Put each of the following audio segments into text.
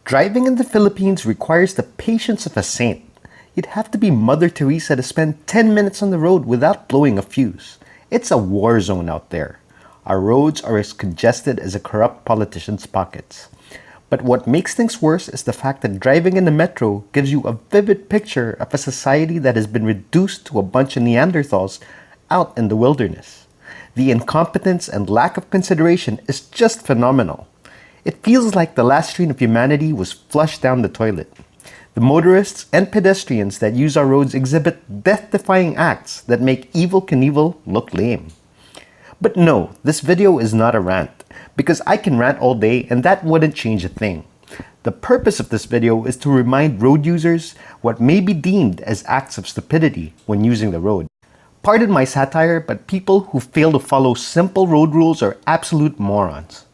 Driving in the Philippines requires the patience of a saint. You'd have to be Mother Teresa to spend 10 minutes on the road without blowing a fuse. It's a war zone out there. Our roads are as congested as a corrupt politician's pockets. But what makes things worse is the fact that driving in the metro gives you a vivid picture of a society that has been reduced to a bunch of Neanderthals out in the wilderness. The incompetence and lack of consideration is just phenomenal. It feels like the last strain of humanity was flushed down the toilet. The motorists and pedestrians that use our roads exhibit death-defying acts that make Evel Knievel look lame. But no, this video is not a rant, because I can rant all day and that wouldn't change a thing. The purpose of this video is to remind road users what may be deemed as acts of stupidity when using the road. Pardon my satire, but people who fail to follow simple road rules are absolute morons.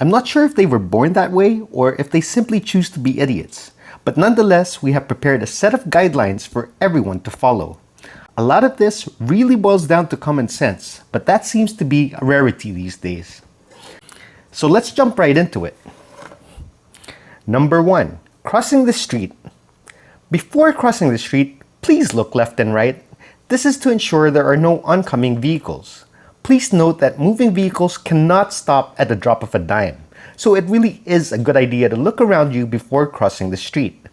I'm not sure if they were born that way or if they simply choose to be idiots, but nonetheless, we have prepared a set of guidelines for everyone to follow. A lot of this really boils down to common sense, but that seems to be a rarity these days. So let's jump right into it. Number 1, crossing the street. Before crossing the street, please look left and right. This is to ensure there are no oncoming vehicles. Please note that moving vehicles cannot stop at the drop of a dime, so it really is a good idea to look around you before crossing the street.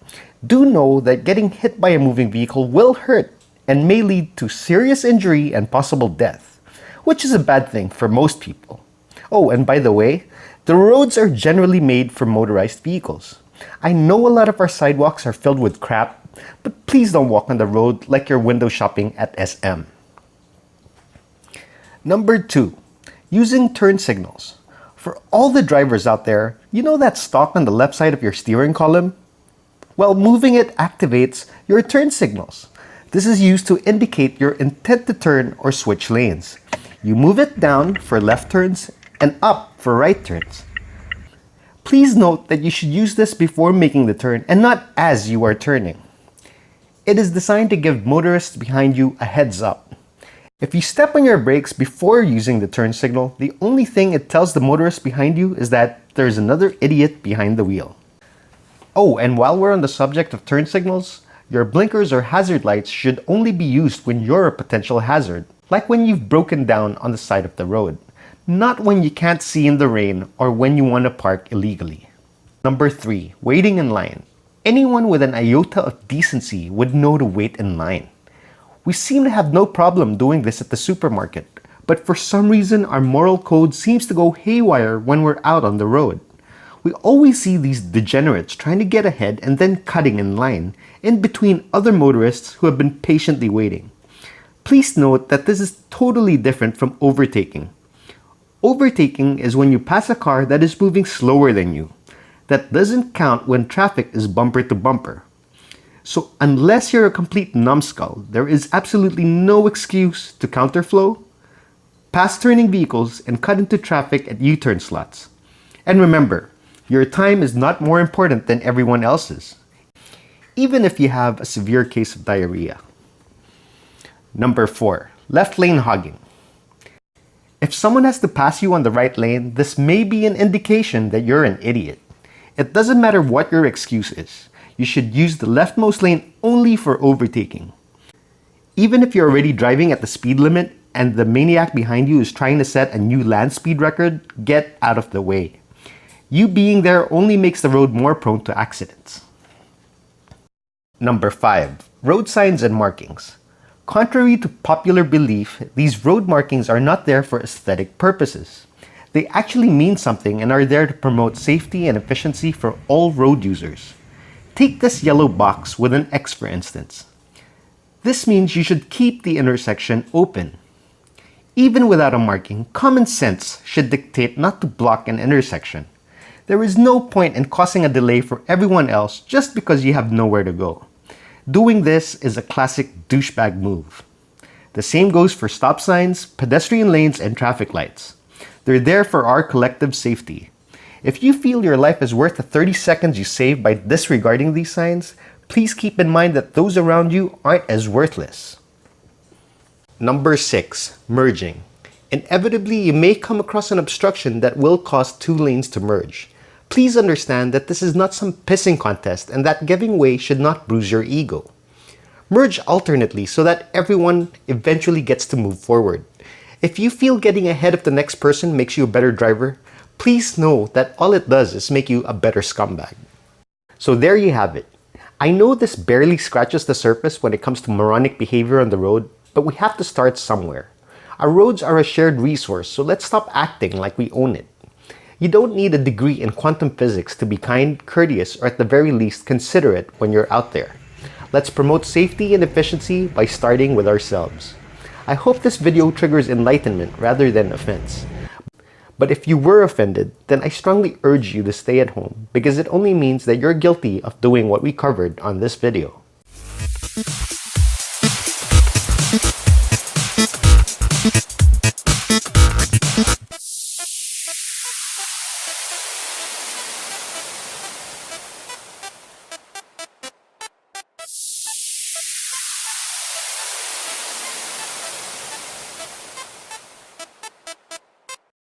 Do know that getting hit by a moving vehicle will hurt and may lead to serious injury and possible death, which is a bad thing for most people. Oh, and by the way, the roads are generally made for motorized vehicles. I know a lot of our sidewalks are filled with crap, but please don't walk on the road like you're window shopping at SM. Number 2, using turn signals. For all the drivers out there, you know that stalk on the left side of your steering column? Well, moving it activates your turn signals. This is used to indicate your intent to turn or switch lanes. You move it down for left turns and up for right turns. Please note that you should use this before making the turn and not as you are turning. It is designed to give motorists behind you a heads up. If you step on your brakes before using the turn signal, the only thing it tells the motorist behind you is that there is another idiot behind the wheel. Oh, and while we're on the subject of turn signals, your blinkers or hazard lights should only be used when you're a potential hazard, like when you've broken down on the side of the road, not when you can't see in the rain or when you want to park illegally. Number 3, waiting in line. Anyone with an iota of decency would know to wait in line. We seem to have no problem doing this at the supermarket, but for some reason our moral code seems to go haywire when we're out on the road. We always see these degenerates trying to get ahead and then cutting in line, in between other motorists who have been patiently waiting. Please note that this is totally different from overtaking. Overtaking is when you pass a car that is moving slower than you. That doesn't count when traffic is bumper to bumper. So unless you're a complete numbskull, there is absolutely no excuse to counterflow, pass turning vehicles, and cut into traffic at U-turn slots. And remember, your time is not more important than everyone else's, even if you have a severe case of diarrhea. Number 4, left lane hogging. If someone has to pass you on the right lane, this may be an indication that you're an idiot. It doesn't matter what your excuse is. You should use the leftmost lane only for overtaking. Even if you're already driving at the speed limit and the maniac behind you is trying to set a new land speed record, get out of the way. You being there only makes the road more prone to accidents. Number 5, road signs and markings. Contrary to popular belief, these road markings are not there for aesthetic purposes. They actually mean something and are there to promote safety and efficiency for all road users. Take this yellow box with an X for instance. This means you should keep the intersection open. Even without a marking, common sense should dictate not to block an intersection. There is no point in causing a delay for everyone else just because you have nowhere to go. Doing this is a classic douchebag move. The same goes for stop signs, pedestrian lanes, and traffic lights. They're there for our collective safety. If you feel your life is worth the 30 seconds you save by disregarding these signs, please keep in mind that those around you aren't as worthless. Number 6, merging. Inevitably, you may come across an obstruction that will cause two lanes to merge. Please understand that this is not some pissing contest and that giving way should not bruise your ego. Merge alternately so that everyone eventually gets to move forward. If you feel getting ahead of the next person makes you a better driver, please know that all it does is make you a better scumbag. So there you have it. I know this barely scratches the surface when it comes to moronic behavior on the road, but we have to start somewhere. Our roads are a shared resource, so let's stop acting like we own it. You don't need a degree in quantum physics to be kind, courteous, or at the very least considerate when you're out there. Let's promote safety and efficiency by starting with ourselves. I hope this video triggers enlightenment rather than offense. But if you were offended, then I strongly urge you to stay at home because it only means that you're guilty of doing what we covered on this video.